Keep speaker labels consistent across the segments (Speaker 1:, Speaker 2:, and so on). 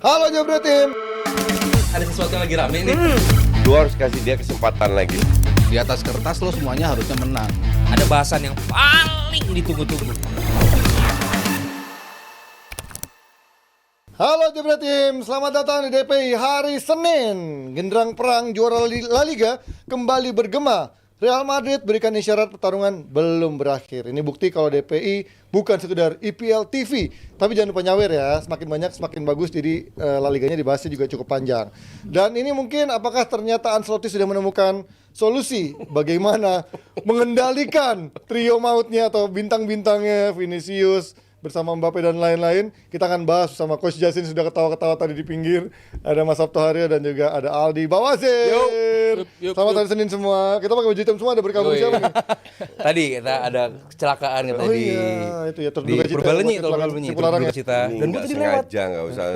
Speaker 1: Halo Jebret Tim.
Speaker 2: Ada sesuatu yang lagi rame nih.
Speaker 3: Lu harus kasih dia kesempatan lagi.
Speaker 2: Di atas kertas lo semuanya harusnya menang. Ada bahasan yang paling ditunggu-tunggu.
Speaker 1: Halo Jebret Tim, selamat datang di DPI hari Senin. Genderang perang juara La Liga kembali bergema. Real Madrid berikan isyarat pertarungan belum berakhir. Ini bukti kalau DPI bukan sekedar IPL TV. Tapi jangan lupa nyawer ya, semakin banyak semakin bagus. Jadi La Liganya dibahasnya juga cukup panjang. Dan ini mungkin apakah ternyata Ancelotti sudah menemukan solusi bagaimana mengendalikan trio mautnya atau bintang-bintangnya Vinicius bersama Mbappe dan lain-lain. Kita akan bahas sama Coach Jasin, sudah ketawa-ketawa tadi di pinggir. Ada Mas Sabto Haryo dan juga ada Aldi Bawazir. Selamat hari Senin semua. Kita pakai baju hitam semua, ada berkabung siapa nih?
Speaker 2: Tadi kita ada kecelakaan
Speaker 1: Oh
Speaker 2: di
Speaker 1: iya, itu ya
Speaker 2: di
Speaker 1: terduga cita.
Speaker 2: Purbalenyi,
Speaker 1: Cipularang ya.
Speaker 2: Cita.
Speaker 3: Ini
Speaker 2: Dan gue
Speaker 3: nggak
Speaker 2: tadi lewat.
Speaker 3: sengaja, nggak usah.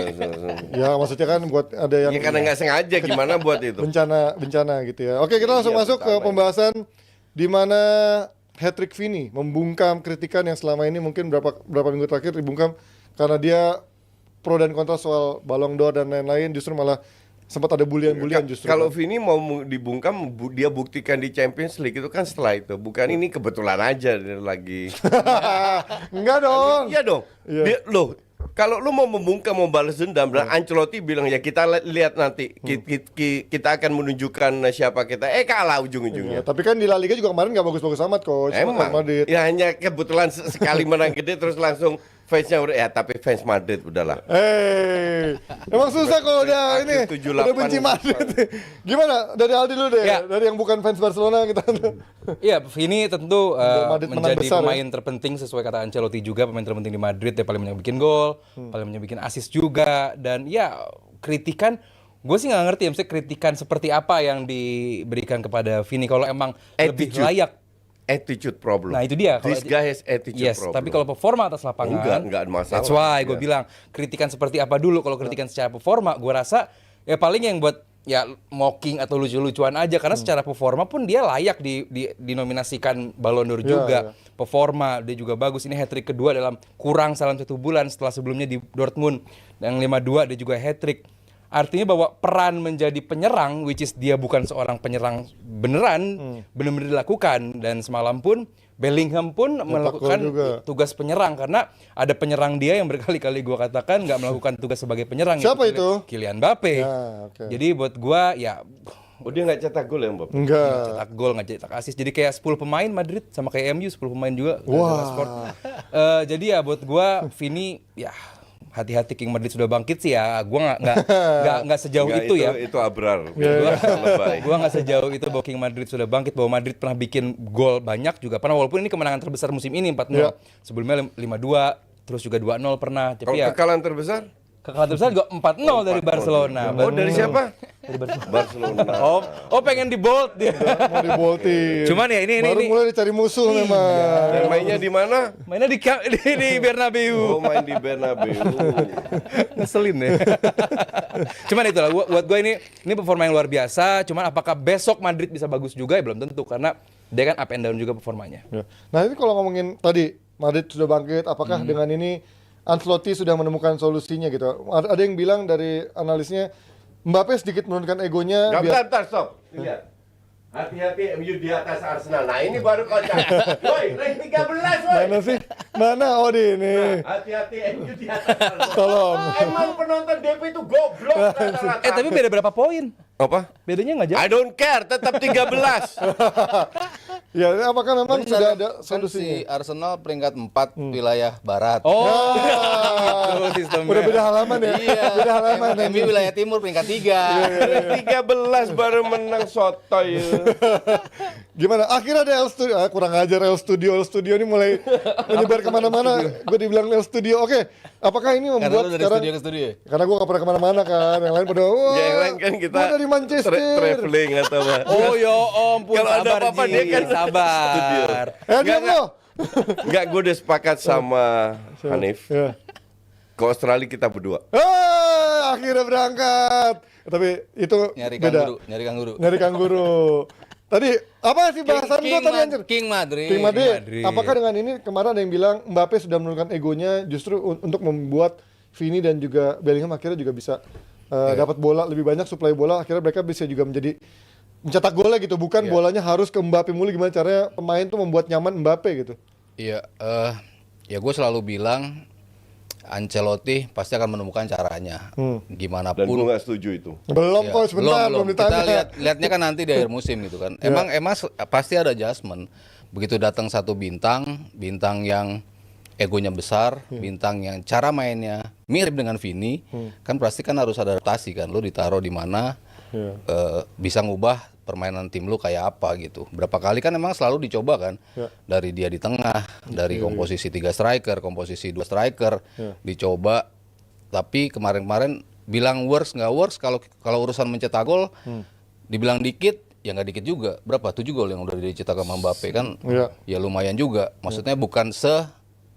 Speaker 1: Ya maksudnya kan buat ada yang
Speaker 3: Ya karena nggak sengaja, gimana buat itu?
Speaker 1: bencana gitu ya. Oke, kita langsung
Speaker 3: Iya,
Speaker 1: masuk ke
Speaker 3: pertama ya.
Speaker 1: pembahasan di mana hat-trick Vini membungkam kritikan yang selama ini mungkin berapa minggu terakhir dibungkam karena dia pro dan kontra soal Ballon d'Or dan lain-lain, justru malah sempat ada bulian-bulian justru.
Speaker 3: Kalau Vini mau dibungkam, dia buktikan di Champions League itu kan setelah itu. Bukan ini kebetulan aja dia lagi.
Speaker 1: Enggak dong.
Speaker 3: Iya dong.
Speaker 1: Iya.
Speaker 3: Loh, kalau lu mau membungkam, mau balas dendam, dan Ancelotti bilang ya kita lihat nanti, kita akan menunjukkan siapa kita. Kalah
Speaker 1: Ya,
Speaker 3: ujung-ujungnya.
Speaker 1: tapi kan di La Liga juga kemarin nggak bagus-bagus amat coach. Cuma
Speaker 3: Emang,
Speaker 1: Madrid.
Speaker 3: ya hanya kebetulan sekali menang gede terus langsung fansnya udah ya, tapi fans Madrid udahlah.
Speaker 1: Emang susah kalau udah ini,
Speaker 3: Akhir 78.
Speaker 1: udah benci Madrid. Gimana? Dari Aldi dulu deh,
Speaker 2: Ya.
Speaker 1: dari yang bukan fans Barcelona kita.
Speaker 2: Iya, Vini tentu
Speaker 1: Madrid menang
Speaker 2: menjadi
Speaker 1: besar,
Speaker 2: pemain terpenting sesuai kata Ancelotti juga, pemain terpenting di Madrid. Dia paling banyak bikin gol, paling banyak bikin assist juga. Dan ya kritikan, gue sih nggak ngerti ya, maksudnya kritikan seperti apa yang diberikan kepada Vini kalau emang lebih
Speaker 3: Attitude.
Speaker 2: layak.
Speaker 3: Attitude problem.
Speaker 2: Nah itu dia.
Speaker 3: This guy has attitude
Speaker 2: Yes,
Speaker 3: problem.
Speaker 2: tapi kalau performa atas lapangan,
Speaker 3: Enggak ada masalah.
Speaker 2: that's why gue
Speaker 3: Iya.
Speaker 2: bilang kritikan seperti apa dulu. Kalau kritikan secara performa, gue rasa ya paling yang buat ya mocking atau lucu-lucuan aja. Karena secara performa pun dia layak dinominasikan Ballon d'Or
Speaker 1: Iya,
Speaker 2: juga.
Speaker 1: iya.
Speaker 2: Performa dia juga bagus. Ini hat-trick kedua dalam kurang dalam 1 bulan setelah sebelumnya di Dortmund. Dan 5-2 dia juga hat-trick. Artinya bahwa peran menjadi penyerang, which is dia bukan seorang penyerang beneran, benar-benar dilakukan. Dan semalam pun Bellingham pun melakukan
Speaker 1: gol juga.
Speaker 2: tugas penyerang, karena ada penyerang dia yang berkali-kali gua katakan nggak melakukan tugas sebagai penyerang.
Speaker 1: Siapa
Speaker 2: yaitu
Speaker 1: itu?
Speaker 2: Kylian Mbappe.
Speaker 1: Ya, oke.
Speaker 2: Jadi buat gua ya
Speaker 3: Oh, dia nggak cetak gol ya, Mbak?
Speaker 1: Enggak.
Speaker 2: cetak gol nggak cetak assist. Jadi kayak 10 pemain Madrid sama kayak MU 10 pemain juga.
Speaker 1: Wah.
Speaker 2: Jadi ya buat gua Vini ya hati-hati, King Madrid sudah bangkit sih ya. Gua nggak sejauh
Speaker 3: Nggak,
Speaker 2: itu ya.
Speaker 3: Itu Abrar.
Speaker 2: Lebay. Gua nggak sejauh itu bahwa King Madrid sudah bangkit, bahwa Madrid pernah bikin gol banyak juga. Pernah, walaupun ini kemenangan terbesar musim ini 4-0.
Speaker 1: Ya.
Speaker 2: Sebelumnya 5-2, terus juga 2-0 pernah.
Speaker 3: Kalau
Speaker 2: Tapi ya
Speaker 3: kekalahan terbesar?
Speaker 2: kekalahan terbesar juga 4-0 dari Barcelona.
Speaker 3: Oh, dari siapa? Barcelona.
Speaker 2: Oh pengen di bold dia.
Speaker 1: Mau dibolting.
Speaker 2: Cuman ya ini
Speaker 1: Baru mulai dicari musuh memang.
Speaker 3: Dan mainnya di mana?
Speaker 2: mainnya di Bernabeu.
Speaker 3: Oh, main di Bernabeu.
Speaker 2: Ngeselin ya. Cuman itulah buat gue ini performa yang luar biasa. Cuman apakah besok Madrid bisa bagus juga ya belum tentu, karena dia kan up and down juga performanya.
Speaker 1: Ya. Nah ini kalau ngomongin tadi Madrid sudah bangkit, apakah dengan ini Ancelotti sudah menemukan solusinya gitu? Ada yang bilang dari analisnya Mbappe sedikit menurunkan egonya.
Speaker 3: Nggak, bentar, stop. Lihat. Hati-hati MU di atas Arsenal. Nah, ini baru kocak. Woi, rank 13, woi.
Speaker 1: Mana sih? Mana? Oh di ini.
Speaker 3: Hati-hati MU di atas Arsenal.
Speaker 1: Tolong.
Speaker 3: Emang penonton DP itu goblok rata-rata.
Speaker 2: Tapi beda berapa poin?
Speaker 3: Apa?
Speaker 2: Bedanya nggak jauh.
Speaker 3: I don't care, tetap 13.
Speaker 1: Ya, apakah memang
Speaker 4: Benar,
Speaker 1: sudah ada
Speaker 4: kan
Speaker 1: solusinya?
Speaker 4: si Arsenal peringkat 4 wilayah barat.
Speaker 2: Oh,
Speaker 1: Ah,
Speaker 2: itu sistemnya.
Speaker 1: udah beda halaman ya?
Speaker 4: Iya.
Speaker 1: Beda halaman.
Speaker 4: MU wilayah timur peringkat 3.
Speaker 3: 13 baru menang sotoy.
Speaker 1: Gimana? Akhirnya ada L Studio. Kurang ajar L Studio. L Studio ini mulai menyebar kemana-mana. Gue dibilang L Studio. Oke, apakah ini
Speaker 4: Karena
Speaker 1: membuat
Speaker 4: lu dari
Speaker 1: sekarang?
Speaker 4: studio ke studio ya?
Speaker 1: Karena gue gak pernah kemana-mana kan. Yang lain pada, wah,
Speaker 3: Ya, yang lain kan kita
Speaker 1: gua dari Manchester.
Speaker 3: traveling atau apa.
Speaker 2: Oh ya ampun,
Speaker 3: Kalau ada
Speaker 2: sabar
Speaker 3: apa-apa
Speaker 2: Ji,
Speaker 3: dia kan
Speaker 2: sabar.
Speaker 1: Diam lo.
Speaker 3: Enggak, gue udah sepakat sama Hanif.
Speaker 1: Ya.
Speaker 3: Ke Australia kita berdua.
Speaker 1: Akhirnya berangkat. Tapi itu
Speaker 4: Nyari
Speaker 1: beda.
Speaker 4: kangguru, nyari kangguru.
Speaker 1: Nyari kangguru. Tadi apa sih bahasan gue tadi anjir?
Speaker 4: King Madrid.
Speaker 1: Tim Madrid.
Speaker 2: Madrid.
Speaker 1: Apakah dengan ini kemarin ada yang bilang Mbappe sudah menurunkan egonya justru untuk membuat Vini dan juga Bellingham akhirnya juga bisa dapat bola lebih banyak, suplai bola, akhirnya mereka bisa juga menjadi mencetak golnya gitu, bukan bolanya harus ke Mbappe mulu. Gimana caranya pemain tuh membuat nyaman Mbappe gitu.
Speaker 4: Iya, ya gue selalu bilang Ancelotti pasti akan menemukan caranya. Gimana
Speaker 3: Dan gue
Speaker 4: pun.
Speaker 3: nggak setuju itu.
Speaker 1: Belum
Speaker 4: Ya,
Speaker 1: kok, sebentar belum
Speaker 4: Kita
Speaker 1: ditanya.
Speaker 4: lihatnya kan nanti di akhir musim gitu kan. Emang pasti ada adjustment. Begitu datang satu bintang yang egonya besar, bintang yang cara mainnya mirip dengan Vini, kan pasti kan harus ada adaptasi kan. Lu ditaruh di mana, bisa ngubah permainan tim lu kayak apa gitu. Berapa kali kan emang selalu dicoba kan, dari dia di tengah, dari komposisi 3 striker, komposisi 2 striker, dicoba. Tapi kemarin-kemarin bilang works nggak works, kalau urusan mencetak gol, dibilang dikit, ya nggak dikit juga. Berapa? 7 gol yang udah dicetak sama Mbappe kan, ya lumayan juga. Maksudnya bukan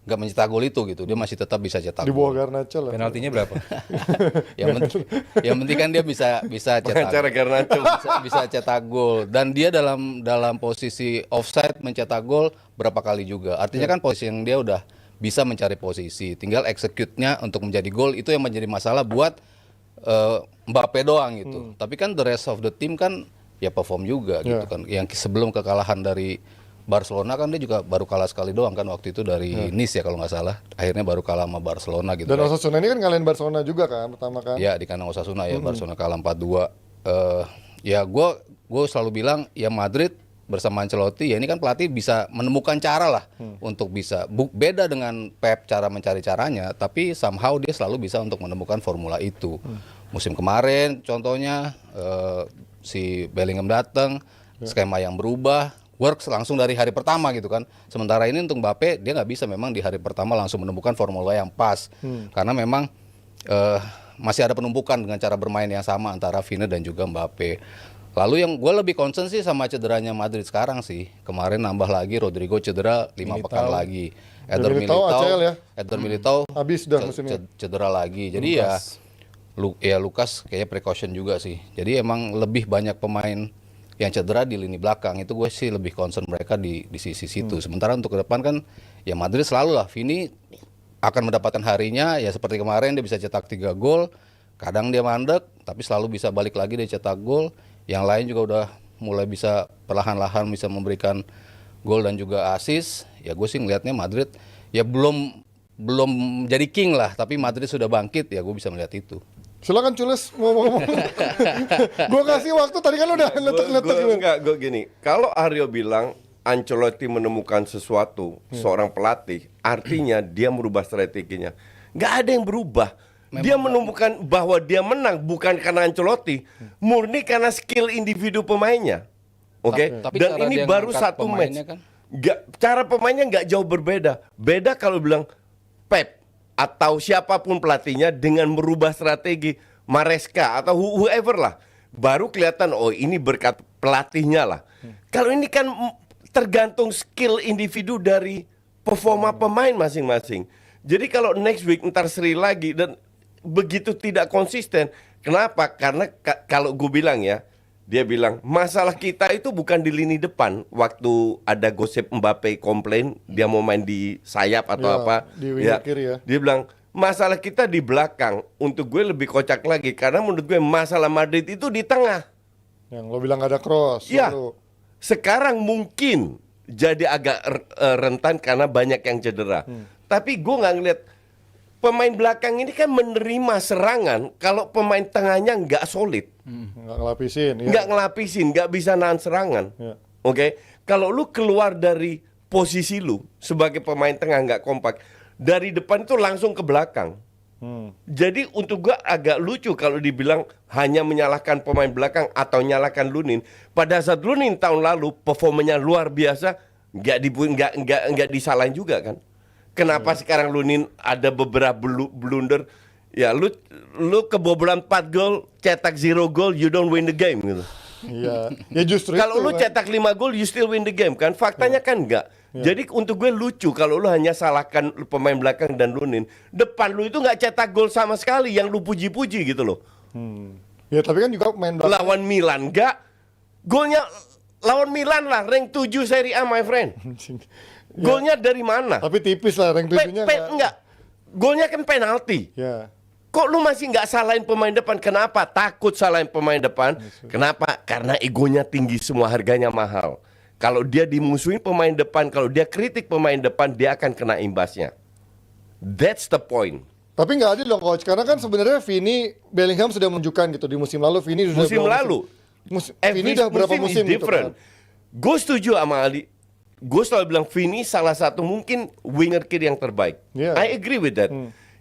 Speaker 4: nggak mencetak gol itu gitu, dia masih tetap bisa cetak
Speaker 1: Di bawah
Speaker 4: gol.
Speaker 1: Garnacho lah.
Speaker 2: Penaltinya berapa?
Speaker 4: yang penting kan dia bisa cetak.
Speaker 3: Pengacara Garnacho.
Speaker 4: bisa cetak gol, dan dia dalam posisi offside mencetak gol berapa kali juga. Artinya kan posisi yang dia udah bisa mencari posisi, tinggal execute-nya untuk menjadi gol itu yang menjadi masalah buat Mbappe doang gitu. Tapi kan the rest of the team kan ya perform juga gitu kan. Yang sebelum kekalahan dari Barcelona kan dia juga baru kalah sekali doang kan waktu itu dari Nice ya kalau nggak salah. Akhirnya baru kalah sama Barcelona gitu.
Speaker 1: Dan
Speaker 4: kan.
Speaker 1: Osasuna ini kan ngalahin Barcelona juga kan pertama kan.
Speaker 4: Ya di kandang Osasuna ya, Barcelona kalah 4-2. Ya gue selalu bilang ya Madrid bersama Ancelotti ya ini kan pelatih bisa menemukan cara lah untuk bisa beda dengan Pep cara mencari caranya, tapi somehow dia selalu bisa untuk menemukan formula itu. Musim kemarin contohnya si Bellingham datang, skema yang berubah, works langsung dari hari pertama gitu kan. Sementara ini untuk Mbappe dia nggak bisa memang di hari pertama langsung menemukan formula yang pas, karena memang masih ada penumpukan dengan cara bermain yang sama antara Vini dan juga Mbappe. Lalu yang gue lebih concern sih sama cederanya Madrid sekarang sih. Kemarin nambah lagi Rodrigo cedera 5 pekan lagi. Eder Militao
Speaker 1: habis dah musimnya.
Speaker 4: Cedera lagi. Jadi Lukas kayaknya precaution juga sih. Jadi emang lebih banyak pemain yang cedera di lini belakang, itu gue sih lebih concern mereka di sisi situ. Sementara untuk ke depan kan ya Madrid selalu lah, Vini akan mendapatkan harinya ya seperti kemarin dia bisa cetak 3 gol, kadang dia mandek tapi selalu bisa balik lagi dia cetak gol. Yang lain juga udah mulai bisa perlahan-lahan bisa memberikan gol dan juga assist. Ya gue sih ngelihatnya Madrid ya belum jadi king lah, tapi Madrid sudah bangkit ya gue bisa melihat itu.
Speaker 1: Silakan Cules mau ngomong. Gue kasih waktu tadi kan udah letek-letek.
Speaker 3: Gue gini, kalau Aryo bilang Ancelotti menemukan sesuatu, seorang pelatih, artinya dia merubah strateginya. Nggak ada yang berubah. Dia menemukan bahwa dia menang bukan karena Ancelotti, murni karena skill individu pemainnya. Oke?
Speaker 4: Tapi
Speaker 3: Dan
Speaker 4: cara
Speaker 3: ini
Speaker 4: dia
Speaker 3: baru
Speaker 4: ngangkat
Speaker 3: satu
Speaker 4: pemainnya
Speaker 3: match.
Speaker 4: kan?
Speaker 3: Cara pemainnya nggak jauh berbeda. Beda kalau bilang Pep atau siapapun pelatihnya dengan merubah strategi, Maresca atau whoever lah, baru kelihatan oh ini berkat pelatihnya lah. Kalau ini kan tergantung skill individu dari performa pemain masing-masing. Jadi kalau next week ntar seri lagi dan begitu tidak konsisten, kenapa? Karena kalau gue bilang ya, dia bilang masalah kita itu bukan di lini depan. Waktu ada gosip Mbappe komplain dia mau main di sayap atau apa,
Speaker 1: di winger kiri ya.
Speaker 3: Dia bilang masalah kita di belakang. Untuk gue lebih kocak lagi karena menurut gue masalah Madrid itu di tengah.
Speaker 1: Yang lo bilang gak ada cross.
Speaker 3: Ya, sekarang mungkin jadi agak rentan karena banyak yang cedera. Tapi gue nggak ngeliat pemain belakang ini kan menerima serangan kalau pemain tengahnya nggak solid.
Speaker 1: Nggak ngelapisin. Ya.
Speaker 3: Nggak ngelapisin, nggak bisa nahan serangan.
Speaker 1: Ya.
Speaker 3: Oke? Kalau lu keluar dari posisi lu sebagai pemain tengah nggak kompak, dari depan itu langsung ke belakang. Jadi untuk gua agak lucu kalau dibilang hanya menyalahkan pemain belakang atau nyalakan Lunin. Pada saat Lunin tahun lalu performanya luar biasa, nggak disalahin juga kan? Kenapa sekarang Lunin ada beberapa blunder? Ya lu kebobolan 4 gol, cetak 0 gol, you don't win the game gitu.
Speaker 1: Iya. Ya justru
Speaker 3: Kalau
Speaker 1: itu,
Speaker 3: lu
Speaker 1: kan.
Speaker 3: cetak 5 gol, you still win the game kan? Faktanya kan enggak. Jadi untuk gue lucu kalau lu hanya salahkan pemain belakang dan Lunin. Depan lu itu nggak cetak gol sama sekali yang lu puji-puji gitu loh.
Speaker 1: Ya tapi kan juga main belakang.
Speaker 3: Lawan Milan enggak. Golnya lawan Milan lah, rank 7 Serie A my friend. Golnya dari mana?
Speaker 1: Tapi tipis lah rank 7-nya.
Speaker 3: Enggak. Golnya kan penalti.
Speaker 1: Ya.
Speaker 3: Kok lu masih nggak salahin pemain depan? Kenapa? Takut salahin pemain depan. Kenapa? Karena egonya tinggi semua, harganya mahal. Kalau dia dimusuhin pemain depan, kalau dia kritik pemain depan, dia akan kena imbasnya. That's the point.
Speaker 1: Tapi nggak adil dong coach, karena kan sebenarnya Vini Bellingham sudah menunjukkan gitu di musim lalu. Vini sudah
Speaker 3: Musim lalu.
Speaker 1: Vini udah berapa musim
Speaker 3: is
Speaker 1: gitu
Speaker 3: different.
Speaker 1: kan.
Speaker 3: Gue setuju sama Ali. Gue selalu bilang Vini salah satu mungkin winger kiri yang terbaik.
Speaker 1: Yeah.
Speaker 3: I agree with that.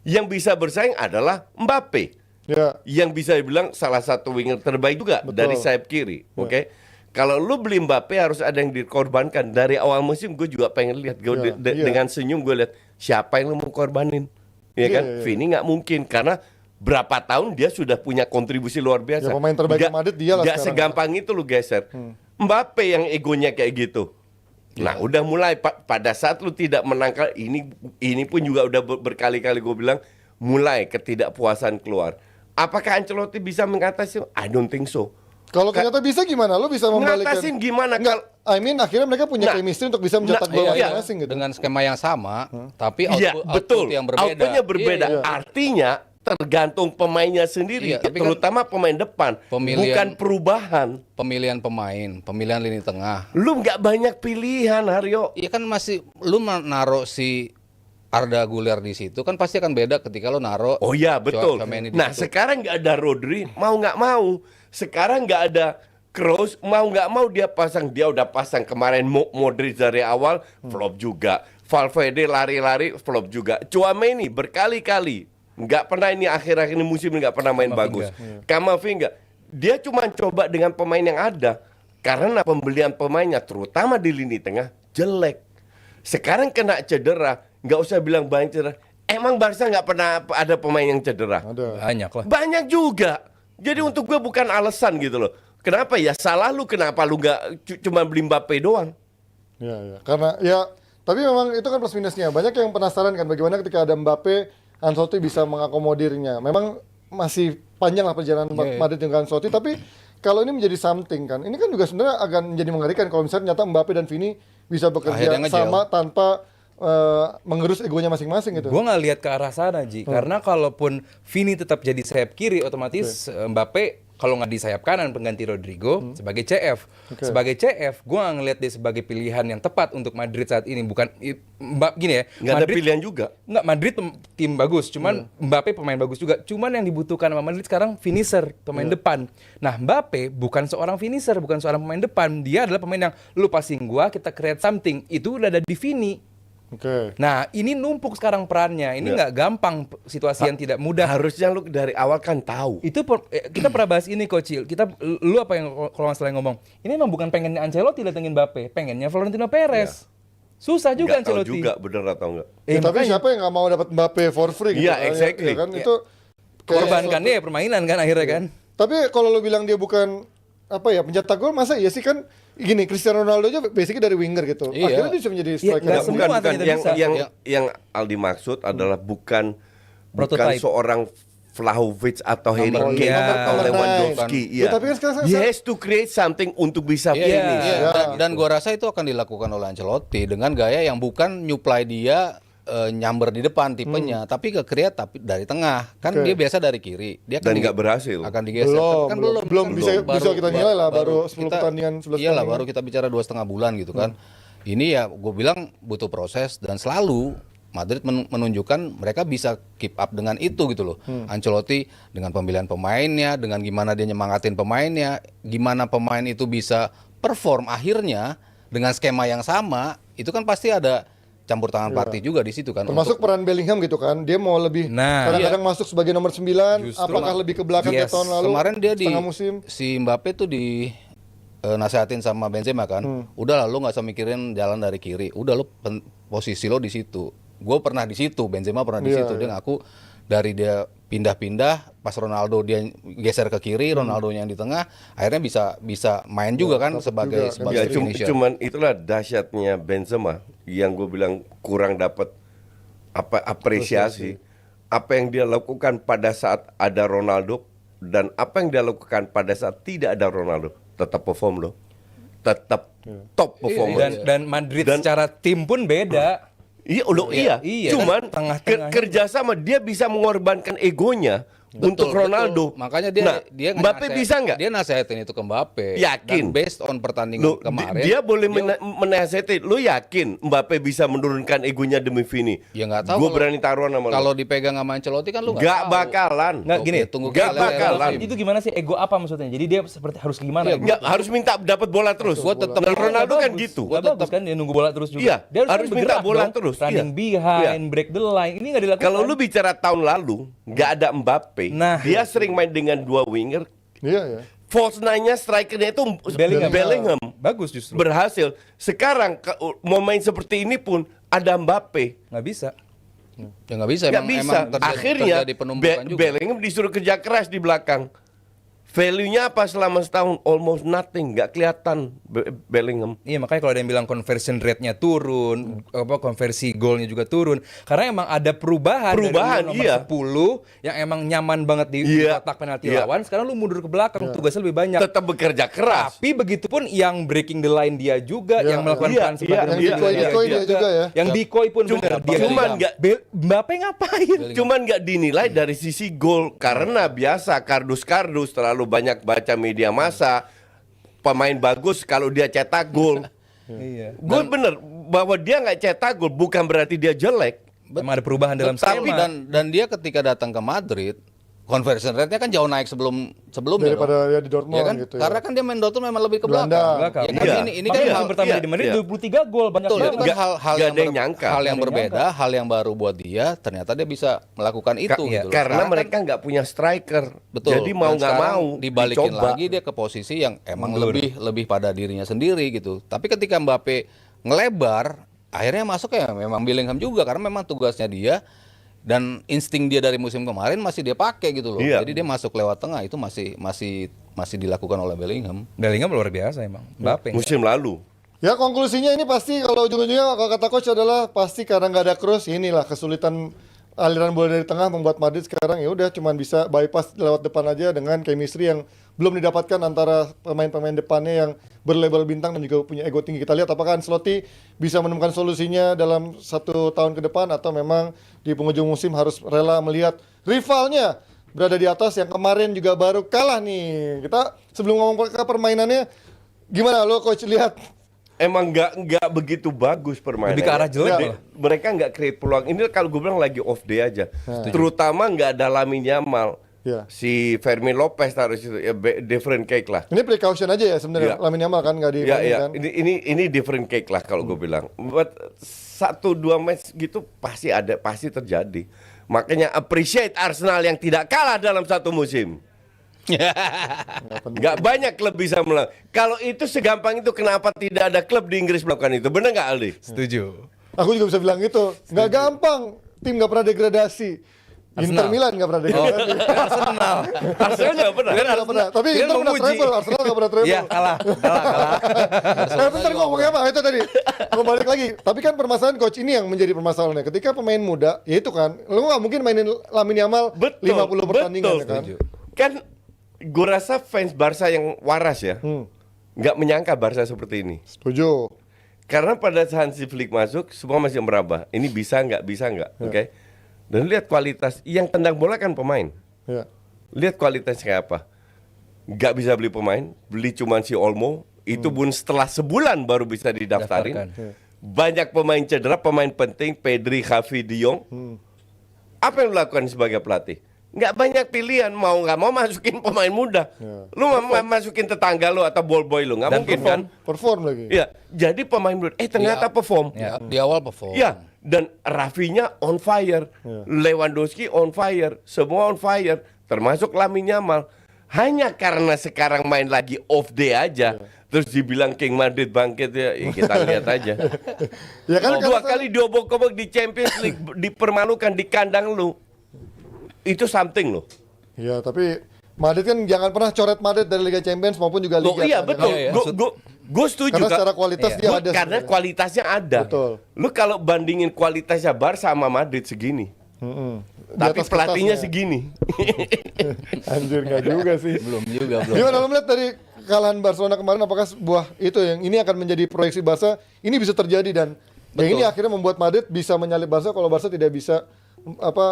Speaker 3: Yang bisa bersaing adalah Mbappe.
Speaker 1: Ya.
Speaker 3: Yang bisa dibilang salah satu winger terbaik juga
Speaker 1: Betul.
Speaker 3: dari sayap kiri. Oke. Kalau lu beli Mbappe harus ada yang dikorbankan. Dari awal musim gue juga pengen lihat.
Speaker 1: Iya.
Speaker 3: Dengan senyum gue lihat siapa yang lu mau korbanin. Ya
Speaker 1: Iya,
Speaker 3: kan?
Speaker 1: iya.
Speaker 3: Vini nggak mungkin karena berapa tahun dia sudah punya kontribusi luar biasa.
Speaker 1: Ya, pemain terbaik Madrid dia lah
Speaker 3: Nggak
Speaker 1: sekarang.
Speaker 3: segampang itu lu geser. Mbappe yang egonya kayak gitu. Nah, udah mulai pada saat lu tidak menangkal ini pun juga udah berkali-kali gue bilang mulai ketidakpuasan keluar. Apakah Ancelotti bisa mengatasi? I don't think so.
Speaker 1: Kalau ternyata bisa gimana? Lu bisa membalikkan.
Speaker 3: Ngatasin gimana?
Speaker 1: Enggak, I mean akhirnya mereka punya
Speaker 3: Nah,
Speaker 1: chemistry untuk bisa mencetak gol
Speaker 3: iya.
Speaker 1: masing-masing gitu.
Speaker 4: Dengan skema yang sama, tapi
Speaker 3: Iya,
Speaker 4: output
Speaker 3: betul.
Speaker 4: yang berbeda.
Speaker 3: Outputnya berbeda.
Speaker 4: Iya, iya.
Speaker 3: Artinya tergantung pemainnya sendiri,
Speaker 4: Iya, tapi kan
Speaker 3: terutama pemain depan,
Speaker 4: pemilihan-
Speaker 3: bukan perubahan.
Speaker 4: Pemilihan pemain, pemilihan lini tengah.
Speaker 3: Lu nggak banyak pilihan, Haryo.
Speaker 4: Iya kan masih lu naruh si Arda Güler di situ kan pasti akan beda ketika lu naruh.
Speaker 3: Oh iya, betul.
Speaker 4: Tchouaméni di
Speaker 3: Nah,
Speaker 4: situ.
Speaker 3: sekarang nggak ada Rodri, mau nggak mau. Sekarang nggak ada Kroos, mau nggak mau dia pasang. Dia udah pasang kemarin Modric dari awal, flop juga. Valverde lari-lari, flop juga. Tchouaméni berkali-kali. Nggak pernah ini akhir-akhir ini musim ini nggak pernah main bagus. Kamavinga. Dia cuma coba dengan pemain yang ada. Karena pembelian pemainnya, terutama di lini tengah, jelek. Sekarang kena cedera, nggak usah bilang banyak cedera. Emang Barca nggak pernah ada pemain yang cedera?
Speaker 1: Ada.
Speaker 2: Banyak lah.
Speaker 3: Banyak juga. Jadi untuk gue bukan alasan gitu loh. Kenapa ya salah lu? Kenapa lu nggak cuma beli Mbappe doang?
Speaker 1: Ya, ya. Karena ya, tapi memang itu kan plus minusnya. Banyak yang penasaran kan bagaimana ketika ada Mbappe, Ancelotti bisa mengakomodirnya. Memang masih panjang lah perjalanan Madrid dengan Ancelotti, tapi kalau ini menjadi something kan, ini kan juga sebenarnya akan menjadi mengerikan kalau misalnya ternyata Mbappe dan Vini bisa bekerja
Speaker 4: Akhirnya ngejel.
Speaker 1: sama tanpa mengerus egonya masing-masing gitu.
Speaker 2: Gue nggak lihat ke arah sana, Ji. Karena kalaupun Vini tetap jadi sayap kiri, otomatis Mbappe kalau nggak di sayap kanan pengganti Rodrigo sebagai CF. Sebagai CF, gue nggak ngelihat dia sebagai pilihan yang tepat untuk Madrid saat ini. Bukan gini ya.
Speaker 3: Nggak ada
Speaker 2: Madrid-
Speaker 3: pilihan juga.
Speaker 2: Nggak, Madrid tim bagus, cuman Mbappe pemain bagus juga. Cuman yang dibutuhkan sama Madrid sekarang finisher, pemain depan. Nah, Mbappe bukan seorang finisher, bukan seorang pemain depan. Dia adalah pemain yang lu passing gua, kita create something. Itu udah ada di Vini.
Speaker 1: Oke.
Speaker 2: Nah, ini numpuk sekarang perannya. Ini nggak gampang situasi yang tidak mudah.
Speaker 3: Harusnya lu dari awal kan tahu.
Speaker 2: Itu kita pernah bahas ini, Kocil. Lu apa yang kalau nggak salah yang ngomong? Ini memang bukan pengennya Ancelotti datengin Mbappe, pengennya Florentino Perez. Susah juga
Speaker 3: Nggak tahu
Speaker 2: Ancelotti.
Speaker 3: juga bener atau enggak.
Speaker 1: Ya, tapi
Speaker 2: makanya
Speaker 1: siapa yang nggak mau dapat Mbappe for free gitu?
Speaker 3: Iya,
Speaker 1: kan?
Speaker 3: exactly.
Speaker 1: Ya kan itu kayak
Speaker 2: Korbankan dia permainan kan akhirnya kan.
Speaker 1: Tapi kalau lo bilang dia bukan apa ya pencetak gol, masa iya sih kan gini Cristiano Ronaldo aja basically dari winger gitu.
Speaker 4: Iya.
Speaker 1: Akhirnya dia bisa menjadi
Speaker 2: Iya,
Speaker 1: striker.
Speaker 2: nggak
Speaker 3: Bukan,
Speaker 2: semua ternyata bisa.
Speaker 3: yang Aldi maksud adalah bukan
Speaker 2: Prototype.
Speaker 3: seorang Vlahovic atau Harry
Speaker 4: Nomor-
Speaker 3: Kane
Speaker 2: iya.
Speaker 3: atau
Speaker 1: Nomor
Speaker 3: Lewandowski.
Speaker 1: nine. Ya, tapi kan sekarang
Speaker 3: He has to create something untuk bisa
Speaker 4: Iya,
Speaker 3: finish.
Speaker 4: iya.
Speaker 1: Ya.
Speaker 4: Dan gua rasa itu akan dilakukan oleh Ancelotti dengan gaya yang bukan nyuplai dia nyamber di depan tipenya, tapi ke create tapi dari tengah. Kan
Speaker 1: Oke.
Speaker 4: dia biasa dari kiri. Dia
Speaker 3: Dan
Speaker 4: akan
Speaker 3: nggak berhasil.
Speaker 4: Akan digeser. Tapi kan
Speaker 1: belum
Speaker 4: Kan
Speaker 1: bisa bisa kita nilai lah baru 10
Speaker 4: kita-
Speaker 1: pertandingan 11
Speaker 4: Iyalah
Speaker 1: pertandingan.
Speaker 4: baru kita bicara 2,5 bulan gitu kan. Ini ya gue bilang butuh proses dan selalu Madrid menunjukkan mereka bisa keep up dengan itu gitu loh. Ancelotti dengan pemilihan pemainnya, dengan gimana dia nyemangatin pemainnya, gimana pemain itu bisa perform akhirnya dengan skema yang sama, itu kan pasti ada campur tangan party juga di situ kan.
Speaker 1: Termasuk peran Bellingham gitu kan. Dia mau lebih
Speaker 2: Nah,
Speaker 1: kadang-kadang masuk sebagai nomor 9,
Speaker 2: Justru.
Speaker 1: apakah lebih ke belakang kayak
Speaker 2: Yes.
Speaker 1: tahun lalu?
Speaker 4: Kemarin dia di
Speaker 1: setengah musim.
Speaker 4: si Mbappe tuh di nasehatin sama Benzema kan. Udah lah lu nggak usah mikirin jalan dari kiri. Udah lu posisi lo di situ. Gue pernah di situ, Benzema pernah di
Speaker 1: Iya,
Speaker 4: situ. Dia
Speaker 1: iya.
Speaker 4: ngaku dari dia pindah-pindah pas Ronaldo dia geser ke kiri, Ronaldonya yang di tengah, akhirnya bisa main juga kan
Speaker 1: dapat
Speaker 4: sebagai
Speaker 1: juga, kan.
Speaker 4: sebagai
Speaker 3: Ya,
Speaker 4: finisher.
Speaker 3: cuman itulah dahsyatnya Benzema yang gue bilang kurang dapat apresiasi. Apa yang dia lakukan pada saat ada Ronaldo dan apa yang dia lakukan pada saat tidak ada Ronaldo, tetap perform loh. Tetap top performance.
Speaker 2: Dan Madrid
Speaker 3: Dan-
Speaker 2: secara tim pun beda.
Speaker 3: Iya, loh, iya.
Speaker 2: Iya,
Speaker 3: Cuman
Speaker 2: kan tengah-tengahnya.
Speaker 3: kerjasama dia bisa mengorbankan egonya untuk Ronaldo.
Speaker 4: Betul. Makanya dia
Speaker 3: Mbappe bisa nggak?
Speaker 4: Dia nasehatin itu ke Mbappe.
Speaker 3: Yakin.
Speaker 4: Dan based on pertandingan
Speaker 3: Loh,
Speaker 4: kemarin.
Speaker 3: dia boleh menasihati. Lu yakin Mbappe bisa menurunkan egonya demi Vini?
Speaker 4: Ya nggak tahu.
Speaker 3: Gue berani taruhan sama lu.
Speaker 4: Kalau dipegang sama Ancelotti kan lu nggak
Speaker 3: Nggak
Speaker 4: tahu.
Speaker 3: bakalan.
Speaker 2: Nggak gini,
Speaker 4: Oke, tunggu
Speaker 3: nggak
Speaker 4: kita lihat
Speaker 3: bakalan.
Speaker 4: musim.
Speaker 2: Itu gimana sih ego apa maksudnya? Jadi dia seperti harus gimana?
Speaker 4: Iya,
Speaker 3: Nggak, harus minta dapat bola terus.
Speaker 4: Gua tetap-
Speaker 3: Dan Ronaldo kan
Speaker 2: Bagus.
Speaker 3: gitu.
Speaker 2: Nggak bagus kan dia nunggu bola terus juga.
Speaker 3: Iya,
Speaker 2: Dia
Speaker 3: harus minta
Speaker 2: bergerak
Speaker 3: bola
Speaker 2: dong,
Speaker 3: terus.
Speaker 2: running
Speaker 3: Iya.
Speaker 2: behind,
Speaker 3: Iya.
Speaker 2: break the line. Ini nggak dilakukan.
Speaker 3: Kalau lu bicara tahun lalu, nggak ada Mbappe.
Speaker 2: Nah.
Speaker 3: Dia sering main dengan dua winger.
Speaker 1: Iya, ya.
Speaker 3: False nine-nya strikernya itu Bellingham.
Speaker 2: Bagus justru.
Speaker 3: Berhasil. Sekarang mau main seperti ini pun ada Mbappe.
Speaker 2: Nggak bisa.
Speaker 4: Ya nggak bisa.
Speaker 3: Nggak
Speaker 4: emang-
Speaker 3: bisa.
Speaker 4: emang
Speaker 3: Akhirnya
Speaker 4: terjadi penumpukan juga.
Speaker 3: Bellingham disuruh kerja keras di belakang. Value-nya apa selama setahun? Almost nothing. Nggak kelihatan Bellingham.
Speaker 2: Iya, makanya kalau ada yang bilang conversion rate-nya turun, apa konversi golnya juga turun, karena emang ada perubahan
Speaker 3: Perubahan,
Speaker 2: dari lu nomor
Speaker 3: iya.
Speaker 2: 10 yang emang nyaman banget di
Speaker 3: Iya.
Speaker 2: kotak penalti
Speaker 3: Iya.
Speaker 2: lawan, sekarang lu mundur ke belakang, tugasnya lebih banyak.
Speaker 3: Tetap bekerja keras.
Speaker 2: Tapi begitupun yang breaking the line dia juga,
Speaker 1: Iya,
Speaker 2: yang melakukan
Speaker 3: iya,
Speaker 2: peran sebagai
Speaker 3: iya,
Speaker 1: Yang
Speaker 3: iya,
Speaker 1: decoy dia juga ya.
Speaker 2: Yang decoy pun
Speaker 3: Cuma-
Speaker 2: benar dia.
Speaker 3: cuman nggak-
Speaker 2: Mbappe ngapain?
Speaker 3: Cuman nggak dinilai dari sisi gol karena biasa kardus-kardus terlalu banyak baca media massa. Pemain bagus kalau dia cetak gol.
Speaker 2: Iya.
Speaker 3: Gue bener bahwa dia nggak cetak gol bukan berarti dia jelek.
Speaker 2: Emang ada perubahan dalam
Speaker 4: Tapi
Speaker 2: skema.
Speaker 4: dan dia ketika datang ke Madrid, conversion rate-nya kan jauh naik sebelumnya
Speaker 1: Daripada
Speaker 4: dong.
Speaker 1: dia di Dortmund
Speaker 4: Ya kan?
Speaker 1: gitu ya.
Speaker 4: Karena kan dia main Dortmund memang lebih ke
Speaker 1: Belanda.
Speaker 4: belakang.
Speaker 2: Belakang.
Speaker 4: Ya kan?
Speaker 3: Iya.
Speaker 4: Ini kan
Speaker 2: Makanya
Speaker 3: Iya,
Speaker 2: musim pertama
Speaker 3: iya,
Speaker 2: di Madrid
Speaker 3: iya.
Speaker 2: 23 gol, banyak
Speaker 4: betul, itu
Speaker 2: banget.
Speaker 4: kan
Speaker 3: Nggak-
Speaker 4: hal
Speaker 3: nggak
Speaker 4: yang
Speaker 3: ada yang nyangka.
Speaker 4: hal yang
Speaker 2: Nggak ada yang
Speaker 4: berbeda, hal yang baru buat dia. Ternyata dia bisa melakukan itu.
Speaker 2: iya.
Speaker 4: Gitu loh.
Speaker 3: Karena
Speaker 4: Sekarang
Speaker 3: mereka nggak punya striker.
Speaker 4: Betul.
Speaker 3: Jadi mau
Speaker 4: Dan
Speaker 3: nggak
Speaker 4: sekarang
Speaker 3: mau
Speaker 4: dibalikin
Speaker 3: dicoba.
Speaker 4: lagi dia ke posisi yang emang
Speaker 2: Mundur.
Speaker 4: lebih pada dirinya sendiri gitu. Tapi ketika Mbappe ngelebar, akhirnya masuk ya memang Bellingham juga karena memang tugasnya dia dan insting dia dari musim kemarin masih dia pakai gitu loh.
Speaker 3: Iya.
Speaker 4: Jadi dia masuk lewat tengah itu masih dilakukan oleh Bellingham.
Speaker 2: Bellingham luar biasa emang. Mbappe.
Speaker 3: Musim lalu.
Speaker 1: Ya konklusinya ini pasti kalau ujung-ujungnya kalau kata coach adalah pasti karena nggak ada cross inilah kesulitan aliran bola dari tengah membuat Madrid sekarang ya udah cuman bisa bypass lewat depan aja dengan chemistry yang belum didapatkan antara pemain-pemain depannya yang berlabel bintang dan juga punya ego tinggi. Kita lihat apakah Ancelotti bisa menemukan solusinya dalam 1 tahun ke depan atau memang di penghujung musim harus rela melihat rivalnya berada di atas yang kemarin juga baru kalah nih. Kita sebelum ngomong ke permainannya gimana lo coach lihat?
Speaker 3: Emang nggak begitu bagus permainannya.
Speaker 2: Lebih ke arah jelek malah.
Speaker 3: Mereka nggak create peluang. Ini kalau gue bilang lagi off day aja. Terutama nggak ada Lamine Yamal.
Speaker 1: Ya.
Speaker 3: Si Fermin Lopez taruh situ ya different cake lah.
Speaker 1: Ini precaution aja ya sebenarnya.
Speaker 3: Iya.
Speaker 1: Lamine Yamal kan nggak
Speaker 3: Ya,
Speaker 1: dimainin
Speaker 3: ya.
Speaker 1: kan.
Speaker 3: Ini different cake lah kalau gue bilang. Buat 1-2 match gitu pasti terjadi. Makanya appreciate Arsenal yang tidak kalah dalam satu musim. Nggak banyak klub bisa melakukan. Kalau itu segampang itu kenapa tidak ada klub di Inggris melakukan itu? Benar nggak Aldi?
Speaker 2: Setuju.
Speaker 1: Aku juga bisa bilang gitu. Nggak gampang. Tim nggak pernah degradasi. Inter Milan nggak pernah degradasi.
Speaker 2: Arsenal.
Speaker 3: Arsenal nggak pernah.
Speaker 1: Nggak pernah. Tapi
Speaker 2: Kalian
Speaker 1: Inter pernah
Speaker 2: memuji.
Speaker 1: treble. Arsenal nggak pernah treble.
Speaker 2: Iya, kalah.
Speaker 1: Bentar ngomongnya apa? Itu tadi. Mau balik lagi. Tapi kan permasalahan coach ini yang menjadi permasalahannya. Ketika pemain muda, ya itu kan. Lu nggak mungkin mainin Lamine Yamal 50 pertandingan ya kan.
Speaker 3: Kan gue rasa fans Barca yang waras ya, nggak menyangka Barca seperti ini.
Speaker 1: Setuju.
Speaker 3: Karena pada saat Hansi Flick masuk, semua masih meraba. Ini bisa nggak, oke? Dan lihat kualitas, yang tendang bola kan pemain.
Speaker 1: Ya.
Speaker 3: Lihat kualitasnya kayak apa. Nggak bisa beli pemain, beli cuman si Olmo. Itu pun setelah sebulan baru bisa didaftarin.
Speaker 2: Daftarkan.
Speaker 3: Banyak pemain cedera, pemain penting, Pedri, Xavi, De Jong. Apa yang lo lakukan sebagai pelatih? Nggak banyak pilihan, mau nggak mau masukin pemain muda. Lu masukin tetangga lu atau ball boy lu, nggak
Speaker 2: Dan
Speaker 3: mungkin kan?
Speaker 1: Perform lagi.
Speaker 3: Iya, jadi pemain muda. Ternyata perform.
Speaker 2: Ya.
Speaker 4: Di awal perform.
Speaker 3: Iya, dan Rafinya on fire, Lewandowski on fire, semua on fire, termasuk Lamine Yamal. Hanya karena sekarang main lagi off day aja, terus dibilang King Madrid bangkit ya, kita lihat aja.
Speaker 1: Ya kan
Speaker 3: Dua
Speaker 1: karena-
Speaker 3: kali diobok-obok di Champions League, dipermalukan di kandang lu. Itu something loh.
Speaker 1: Ya, tapi Madrid kan jangan pernah coret Madrid dari Liga Champions maupun juga Liga.
Speaker 3: Loh, iya
Speaker 1: kan, ya
Speaker 3: betul.
Speaker 1: kan?
Speaker 3: Gue setuju.
Speaker 1: Karena
Speaker 3: Kak.
Speaker 1: secara kualitas
Speaker 2: Iya.
Speaker 1: dia ada.
Speaker 3: Karena
Speaker 1: sebenarnya.
Speaker 3: kualitasnya ada.
Speaker 1: Betul.
Speaker 3: Lu kalau bandingin kualitasnya Barca sama Madrid segini.
Speaker 1: Di
Speaker 3: Tapi
Speaker 1: atas
Speaker 3: pelatihnya
Speaker 1: kertasnya.
Speaker 3: segini.
Speaker 1: Anjir nggak juga sih.
Speaker 4: Belum.
Speaker 1: Gimana lo melihat dari kekalahan Barcelona kemarin apakah sebuah itu yang ini akan menjadi proyeksi Barca ini bisa terjadi dan Yang ini
Speaker 4: Betul.
Speaker 1: akhirnya membuat Madrid bisa menyalip Barca kalau Barca tidak bisa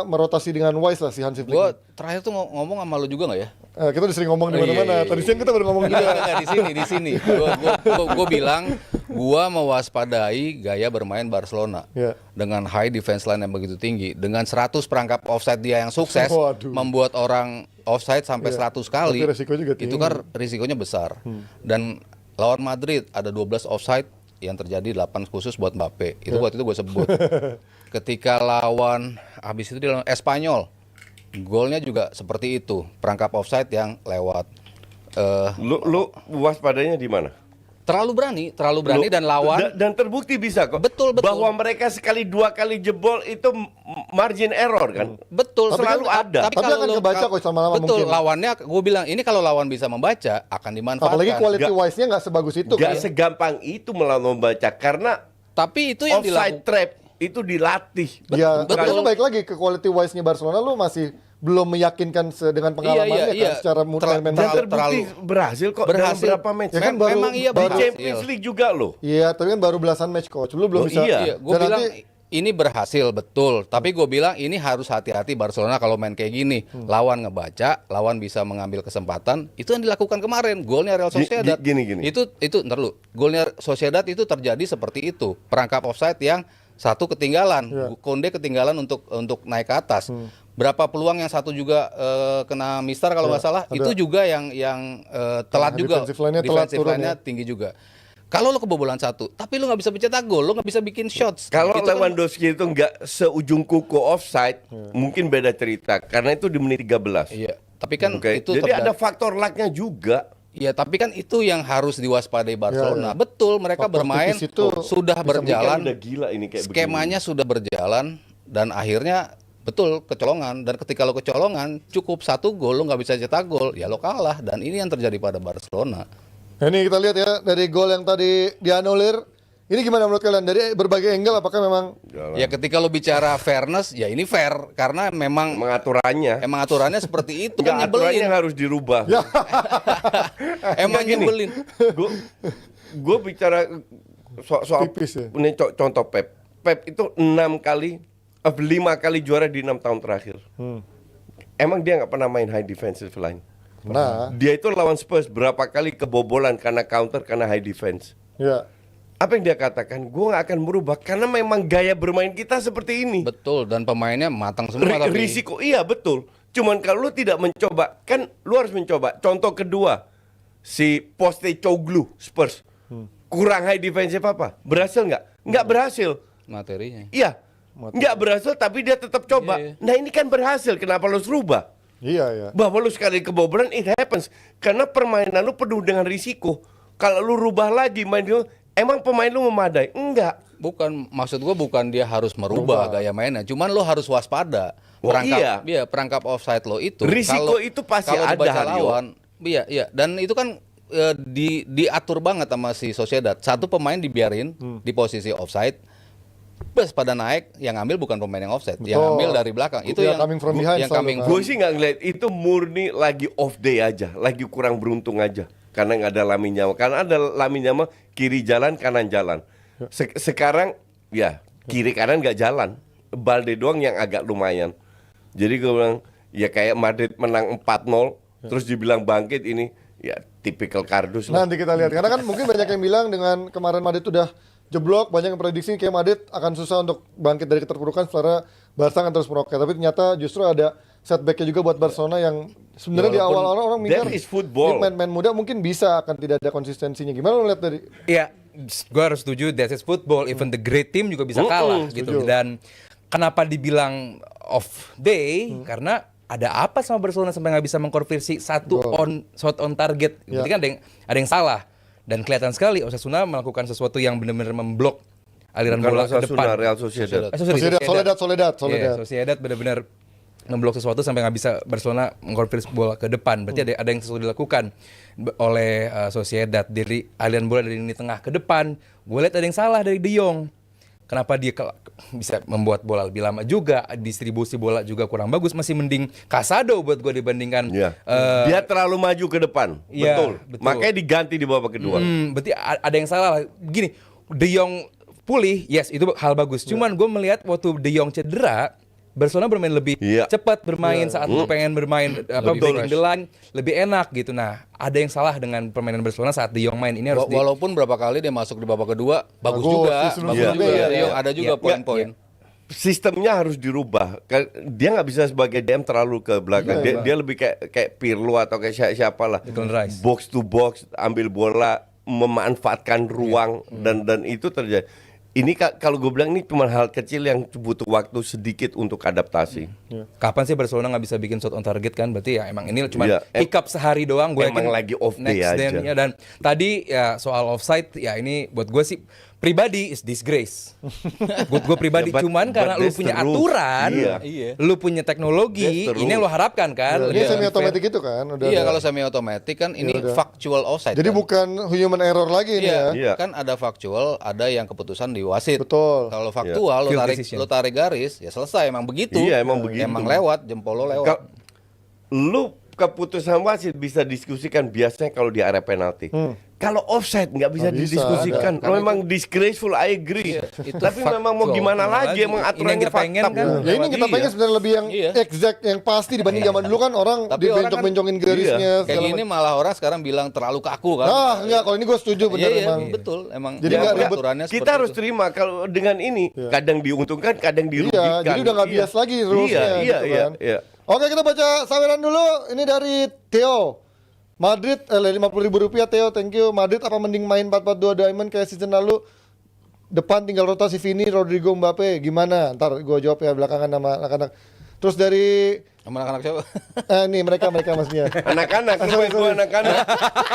Speaker 1: merotasi dengan wise lah si Hansi Flick.
Speaker 4: Gue terakhir tuh ngomong sama lu juga nggak ya?
Speaker 1: Kita udah sering ngomong di mana-mana.
Speaker 4: Iya.
Speaker 1: Tadi siang kita baru ngomong juga.
Speaker 4: Enggak, di sini. Gue bilang gua mewaspadai gaya bermain Barcelona
Speaker 1: Ya.
Speaker 4: dengan high defense line yang begitu tinggi, dengan 100 perangkap offside dia yang sukses,
Speaker 1: Waduh.
Speaker 4: membuat orang offside sampai
Speaker 1: Iya.
Speaker 4: 100 kali.
Speaker 1: Tapi resiko juga
Speaker 4: Itu
Speaker 1: tinggi.
Speaker 4: kan risikonya besar. Dan lawan Madrid ada 12 offside yang terjadi 8 khusus buat Mbappe. Itu waktu itu gue sebut. Ketika lawan habis itu di lawan Espanyol, golnya juga seperti itu, perangkap offside yang lewat.
Speaker 3: Lu waspadanya di mana?
Speaker 4: Terlalu berani dan lawan
Speaker 3: Dan terbukti bisa kok.
Speaker 4: Betul.
Speaker 3: Bahwa mereka sekali 2 kali jebol itu margin error kan.
Speaker 4: betul
Speaker 1: Tapi
Speaker 3: selalu
Speaker 1: kan-
Speaker 3: ada.
Speaker 1: tapi akan kebaca kok lama-lama
Speaker 4: betul,
Speaker 1: mungkin.
Speaker 4: lawannya gue bilang ini kalau lawan bisa membaca akan dimanfaatkan.
Speaker 1: Apalagi quality
Speaker 3: Nggak-
Speaker 1: wise-nya nggak sebagus itu
Speaker 3: Gak
Speaker 1: kan.
Speaker 3: segampang itu melawan membaca karena
Speaker 4: Tapi itu yang
Speaker 3: offside
Speaker 4: dilakukan.
Speaker 3: trap itu dilatih.
Speaker 1: Ya, tapi
Speaker 4: betul.
Speaker 1: kan baik lagi ke quality wise-nya Barcelona lu masih belum meyakinkan dengan pengalamannya
Speaker 4: Iya.
Speaker 1: kan secara main-main.
Speaker 3: Dan
Speaker 4: Terlalu-
Speaker 3: terbukti berhasil kok
Speaker 4: berhasil.
Speaker 3: dalam berapa match.
Speaker 1: Ya kan baru-
Speaker 4: memang iya
Speaker 3: Di
Speaker 1: baru-
Speaker 3: Champions League juga loh.
Speaker 1: Iya, tapi kan baru belasan match coach. Lu belum
Speaker 3: Oh,
Speaker 1: bisa.
Speaker 3: iya.
Speaker 4: Gue
Speaker 1: Dan
Speaker 4: bilang
Speaker 1: nanti-
Speaker 4: ini berhasil betul, tapi gue bilang ini harus hati-hati Barcelona kalau main kayak gini. Lawan ngebaca, lawan bisa mengambil kesempatan. Itu yang dilakukan kemarin, golnya Real Sociedad.
Speaker 3: Gini.
Speaker 4: Itu ntar lu, golnya Sociedad itu terjadi seperti itu. Perangkap offside yang satu ketinggalan,
Speaker 1: Iya.
Speaker 4: Konde ketinggalan untuk naik ke atas. Berapa peluang yang satu juga kena mister kalau nggak salah,
Speaker 1: ada.
Speaker 4: itu juga yang telat
Speaker 1: Nah,
Speaker 4: juga.
Speaker 1: defensive line-nya telat
Speaker 4: Defensive
Speaker 1: turun
Speaker 4: line-nya
Speaker 1: ya.
Speaker 4: tinggi juga. Kalau lo kebobolan satu, tapi lo nggak bisa pencetak gol, lo nggak bisa bikin shots.
Speaker 3: Kalau
Speaker 4: Itu kan-
Speaker 3: Lewandowski itu nggak seujung kuku offside, mungkin beda cerita karena itu di menit 13.
Speaker 4: Iya, tapi kan
Speaker 3: Oke,
Speaker 4: itu
Speaker 3: jadi ada
Speaker 4: terjadi.
Speaker 3: faktor luck-nya juga.
Speaker 4: Iya, tapi kan itu yang harus diwaspadai Barcelona.
Speaker 1: Ya.
Speaker 4: Betul, mereka
Speaker 1: Faktor
Speaker 4: bermain
Speaker 1: tipis itu
Speaker 4: sudah
Speaker 1: bisa
Speaker 4: berjalan,
Speaker 3: Kan udah gila ini kayak
Speaker 4: skemanya sudah berjalan dan akhirnya betul kecolongan. Dan ketika lo kecolongan, cukup satu gol, lo nggak bisa cetak gol, ya lo kalah. Dan ini yang terjadi pada Barcelona.
Speaker 1: Nah, ini kita lihat ya dari gol yang tadi dianulir. Ini gimana menurut kalian dari berbagai angle apakah memang
Speaker 3: begini.
Speaker 4: Ya ketika lo bicara fairness, ya ini fair karena memang
Speaker 3: Mengaturannya.
Speaker 4: aturannya seperti itu kan
Speaker 3: Nggak, aturannya
Speaker 4: nyebelin.
Speaker 3: harus dirubah.
Speaker 4: Emang
Speaker 3: Nggak, gini.
Speaker 4: nyebelin.
Speaker 3: Gue bicara soal
Speaker 1: Tipis ya.
Speaker 3: ini contoh Pep. Pep itu 5 kali juara di 6 tahun terakhir. Emang dia nggak pernah main high defensive line.
Speaker 1: nah
Speaker 3: Dia itu lawan Spurs berapa kali kebobolan karena counter karena high defense.
Speaker 1: ya
Speaker 3: Apa yang dia katakan? Gue nggak akan merubah karena memang gaya bermain kita seperti ini.
Speaker 4: Betul, dan pemainnya matang semua tapi
Speaker 3: Risiko iya betul. Cuman kalau lu tidak mencoba, kan lu harus mencoba. Contoh kedua, si Postecoglou Spurs. Kurang high defensive apa? Berhasil nggak? Nggak berhasil.
Speaker 4: materinya.
Speaker 3: Iya. Nggak berhasil tapi dia tetap coba.
Speaker 4: Iya.
Speaker 3: Nah ini kan berhasil. Kenapa lu harus rubah?
Speaker 1: iya.
Speaker 3: Bahwa lu sekali kebobolan it happens. Karena permainan lu penuh dengan risiko. Kalau lu rubah lagi main lu, emang pemain lu memadai? Enggak.
Speaker 4: Bukan, maksud gua bukan dia harus merubah gaya mainnya, cuman lo harus waspada.
Speaker 3: Oh,
Speaker 4: Perangkap offside lo itu.
Speaker 3: Risiko itu pasti
Speaker 4: kalau
Speaker 3: ada,
Speaker 4: dibaca
Speaker 3: Haryo.
Speaker 4: lawan. Iya. Dan itu kan diatur banget sama si Sociedad. Satu pemain dibiarin di posisi offside. Bes pada naik, yang ngambil bukan pemain yang offside, yang
Speaker 1: Betul.
Speaker 4: ngambil dari belakang. Itu
Speaker 1: Ya,
Speaker 4: yang
Speaker 1: coming from behind
Speaker 4: yang
Speaker 1: selalu
Speaker 4: coming
Speaker 1: kan.
Speaker 3: Gue sih nggak ngeliat itu murni lagi off day aja, lagi kurang beruntung aja. Karena nggak ada Lamine Yamal. Karena ada Lamine Yamal kiri jalan kanan jalan. Sekarang ya kiri kanan nggak jalan. Balde doang yang agak lumayan. Jadi gue bilang ya kayak Madrid menang 4-0 terus dibilang bangkit ini ya tipikal kardus lah.
Speaker 1: Nanti kita lihat karena kan mungkin banyak yang bilang dengan kemarin Madrid udah jeblok, banyak yang prediksi kayak Madrid akan susah untuk bangkit dari keterpurukan setelah Barca akan terus meroket. Tapi ternyata justru ada setbacknya juga buat Barcelona yang sebenarnya di
Speaker 3: Walaupun
Speaker 1: awal orang mikir
Speaker 3: that is football.
Speaker 1: ini pemain-pemain muda mungkin bisa akan tidak ada konsistensinya. Gimana lo lihat dari
Speaker 2: Ya, gue harus setuju. That is football. Even the great team juga bisa kalah gitu.
Speaker 1: setuju.
Speaker 2: Dan kenapa dibilang off day? Karena ada apa sama Barcelona sampai nggak bisa mengkonversi satu shot on target?
Speaker 1: Ya.
Speaker 2: Berarti kan ada yang salah. Dan kelihatan sekali Osasuna melakukan sesuatu yang benar-benar memblok aliran
Speaker 3: Bukan
Speaker 2: bola ke
Speaker 3: Osasuna,
Speaker 2: depan.
Speaker 3: Real Sociedad.
Speaker 1: Soledad.
Speaker 2: Iya, Sociedad benar-benar ngeblok sesuatu sampai nggak bisa Barcelona mengkonversi bola ke depan. Berarti ada yang sesuatu dilakukan oleh Sociedad dari aliran bola dari lini tengah ke depan. Gue lihat ada yang salah dari De Jong. Kenapa dia bisa membuat bola lebih lama juga, distribusi bola juga kurang bagus, masih mending Casado buat gue dibandingkan
Speaker 3: Iya. Dia terlalu maju ke depan.
Speaker 2: Iya,
Speaker 3: Betul.
Speaker 2: betul.
Speaker 3: Makanya diganti di babak kedua.
Speaker 2: berarti ada yang salah. Gini, De Jong pulih, yes itu hal bagus. Cuman gue melihat waktu De Jong cedera, Barcelona bermain lebih
Speaker 3: Iya.
Speaker 2: cepat bermain saat pengen bermain
Speaker 4: Lebih
Speaker 2: breaking
Speaker 4: fresh.
Speaker 2: the line, lebih enak gitu. Nah, ada yang salah dengan permainan Barcelona saat De Jong main. Ini harus
Speaker 4: Walaupun berapa kali dia masuk di babak kedua bagus
Speaker 1: Bagus,
Speaker 4: juga,
Speaker 1: di seluruh
Speaker 4: bagus
Speaker 3: Iya.
Speaker 4: juga.
Speaker 1: Iya,
Speaker 4: De Jong
Speaker 2: iya.
Speaker 4: ada juga
Speaker 2: Iya.
Speaker 4: poin-poin.
Speaker 3: Sistemnya harus dirubah. Dia nggak bisa sebagai DM terlalu ke belakang. Dia lebih kayak Pirlo atau kayak siapa lah.
Speaker 2: Declan Rice.
Speaker 3: Box to box, ambil bola, memanfaatkan ruang dan itu terjadi. Ini kalau gue bilang ini cuma hal kecil yang butuh waktu sedikit untuk adaptasi.
Speaker 2: Kapan sih Barcelona nggak bisa bikin shot on target kan? Berarti ya emang ini cuma
Speaker 3: Iya.
Speaker 2: hiccup sehari doang. Gue
Speaker 3: Emang lagi off day aja.
Speaker 2: day-nya. Dan tadi ya soal offside ya ini buat gue sih pribadi is disgrace. Buat gue pribadi
Speaker 3: Ya, but-
Speaker 2: cuman karena
Speaker 3: but
Speaker 2: lu
Speaker 3: that's
Speaker 2: punya
Speaker 3: the rules.
Speaker 2: aturan,
Speaker 3: Iya.
Speaker 2: lu punya teknologi,
Speaker 3: That's the
Speaker 2: ini yang lu harapkan kan?
Speaker 1: Ini
Speaker 2: Lebih
Speaker 1: semi
Speaker 2: fair.
Speaker 1: otomatis itu kan. Udah
Speaker 4: Iya,
Speaker 1: ada.
Speaker 4: kalau semi otomatis kan ini
Speaker 1: udah.
Speaker 4: factual offside.
Speaker 1: Jadi
Speaker 4: kan?
Speaker 1: bukan human error lagi ini
Speaker 4: Iya,
Speaker 1: ya.
Speaker 3: Iya.
Speaker 4: kan ada factual, ada yang keputusan di wasit.
Speaker 1: Betul.
Speaker 4: Kalau faktual
Speaker 2: Field
Speaker 4: lo tarik
Speaker 2: decision.
Speaker 4: lo tarik garis, ya selesai emang begitu.
Speaker 3: Iya, emang begitu.
Speaker 4: Emang lewat, jempol lo lewat.
Speaker 3: Lu keputusan wasit bisa diskusikan biasanya kalau di area penalti. Kalau offside nggak bisa
Speaker 1: Nggak bisa,
Speaker 3: didiskusikan.
Speaker 4: ada.
Speaker 3: Lo
Speaker 4: Karena
Speaker 3: memang disgraceful, I agree.
Speaker 4: itu
Speaker 3: Tapi memang mau
Speaker 2: factual.
Speaker 3: gimana
Speaker 2: Gimana
Speaker 3: lagi?
Speaker 2: lagi?
Speaker 3: Emang
Speaker 2: Ini yang
Speaker 3: aturannya
Speaker 2: kita pengen
Speaker 3: fakta.
Speaker 2: kan?
Speaker 1: Ya ini kita pengen sebenarnya lebih yang
Speaker 4: Iya.
Speaker 1: exact, yang pasti dibanding zaman dulu kan orang
Speaker 4: Tapi orang kan-
Speaker 1: dibencong-bencongin garisnya.
Speaker 4: Kayak
Speaker 1: segala
Speaker 4: gini
Speaker 1: macam.
Speaker 4: malah orang sekarang bilang terlalu kaku kan.
Speaker 1: Ah enggak, kalau ini gue setuju benar
Speaker 4: Iya, iya,
Speaker 1: memang.
Speaker 4: betul. Emang
Speaker 1: Jadi
Speaker 4: emang
Speaker 1: nggak ribet.
Speaker 4: peraturannya
Speaker 3: Kita
Speaker 4: seperti
Speaker 3: harus
Speaker 4: itu.
Speaker 3: terima kalau dengan ini kadang diuntungkan, kadang dirugikan.
Speaker 1: Iya, jadi udah nggak bias lagi rulesnya
Speaker 3: Iya,
Speaker 1: gitu
Speaker 3: iya,
Speaker 1: kan.
Speaker 3: iya.
Speaker 1: Oke, kita baca saweran dulu. Ini dari Theo. Madrid, Rp50.000 Theo, thank you. Madrid apa mending main 4-4-2 Diamond kayak season lalu? Depan tinggal rotasi Vini, Rodrigo, Mbappe. Gimana? Ntar gue jawab ya belakangan sama anak-anak. Terus dari
Speaker 4: Sama anak-anak siapa?
Speaker 1: nih mereka maksudnya.
Speaker 3: Anak-anak, lu main gua anak-anak.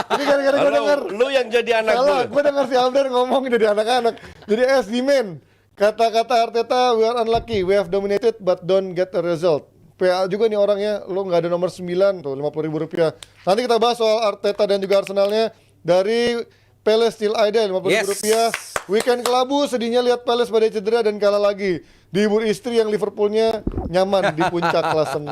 Speaker 1: Ini gara-gara gue denger.
Speaker 3: Lu yang jadi anak
Speaker 1: Salah,
Speaker 3: gue.
Speaker 1: gue denger si Alder ngomong dari anak-anak. Jadi men, kata-kata Arteta, we are unlucky, we have dominated but don't get a result. PA juga nih orangnya, lo nggak ada nomor 9 tuh, Rp50.000. Nanti kita bahas soal Arteta dan juga Arsenalnya. Dari Palace Still Ida, Rp50.000.
Speaker 2: Yes.
Speaker 1: Weekend kelabu, sedihnya lihat Palace badai cedera dan kalah lagi. Dihibur istri yang Liverpoolnya nyaman di puncak klasemen.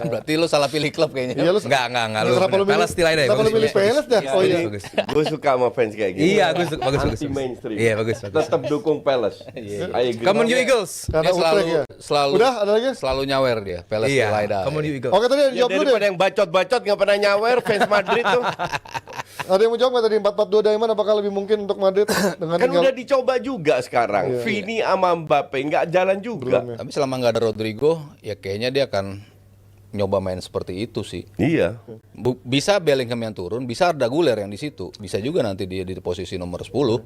Speaker 4: Berarti lu salah pilih klub kayaknya.
Speaker 1: Iya, lu
Speaker 2: Enggak. Lu
Speaker 1: Kenapa lu milih-
Speaker 2: Palace still ada ya.
Speaker 1: kenapa lu
Speaker 2: bagus,
Speaker 1: milih
Speaker 2: bagus.
Speaker 1: Palace dah?
Speaker 2: Iya,
Speaker 1: Oh
Speaker 2: bagus,
Speaker 1: iya.
Speaker 2: bagus.
Speaker 3: Gue suka sama fans kayak gini.
Speaker 2: Iya, bagus, bagus.
Speaker 3: Anti mainstream.
Speaker 2: Iya, bagus.
Speaker 3: Tetap dukung Palace. I agree.
Speaker 2: Come on you Eagles.
Speaker 1: Karena
Speaker 4: Dia selalu
Speaker 1: Utrecht ya.
Speaker 4: selalu
Speaker 1: Udah, ada lagi?
Speaker 4: selalu nyawer dia. Palace
Speaker 2: Iya,
Speaker 4: Laida.
Speaker 2: come on you Eagles.
Speaker 1: Oke, tadi
Speaker 3: Ya,
Speaker 1: jawab dulu deh.
Speaker 3: daripada yang bacot-bacot nggak pernah nyawer fans Madrid tuh.
Speaker 1: Ada yang mau jawab nggak tadi 4-4-2 Diamond apakah lebih mungkin untuk Madrid dengan
Speaker 3: Kan
Speaker 1: tinggal
Speaker 3: udah dicoba juga sekarang.
Speaker 1: Iya.
Speaker 3: Vini sama Mbappe nggak jalan juga.
Speaker 1: Belum ya.
Speaker 4: Tapi selama nggak ada Rodrigo, ya kayaknya dia akan nyoba main seperti itu sih.
Speaker 3: Iya.
Speaker 4: Bisa Bellingham yang turun, bisa Arda Güler yang di situ. Bisa juga nanti dia di posisi nomor 10.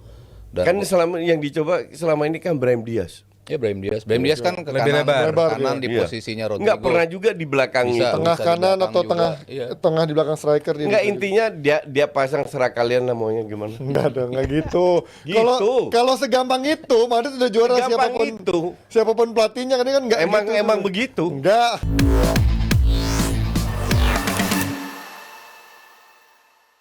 Speaker 4: Dan
Speaker 3: Kan selama yang dicoba selama ini kan Brahim Diaz.
Speaker 4: ya Brahim Diaz. Brahim Diaz kan ke
Speaker 2: Lebih
Speaker 4: kanan,
Speaker 2: lebar.
Speaker 4: kanan di
Speaker 3: Iya.
Speaker 4: posisinya Rodrigo.
Speaker 3: Nggak pernah juga di belakang
Speaker 4: Bisa.
Speaker 3: itu.
Speaker 1: tengah
Speaker 4: di
Speaker 1: kanan
Speaker 4: belakang
Speaker 1: atau
Speaker 4: juga.
Speaker 1: tengah
Speaker 4: Iya.
Speaker 1: tengah di belakang striker dia
Speaker 3: Nggak,
Speaker 1: bisa.
Speaker 3: intinya dia pasang serak kalian namanya gimana?
Speaker 1: Enggak dong, enggak gitu.
Speaker 3: Gitu.
Speaker 1: Kalau segampang itu, Madrid udah juara
Speaker 3: Segampang
Speaker 1: siapapun.
Speaker 3: itu.
Speaker 1: Siapapun pelatihnya kan ini kan enggak
Speaker 3: Emang
Speaker 1: gitu.
Speaker 3: emang begitu.
Speaker 1: Enggak.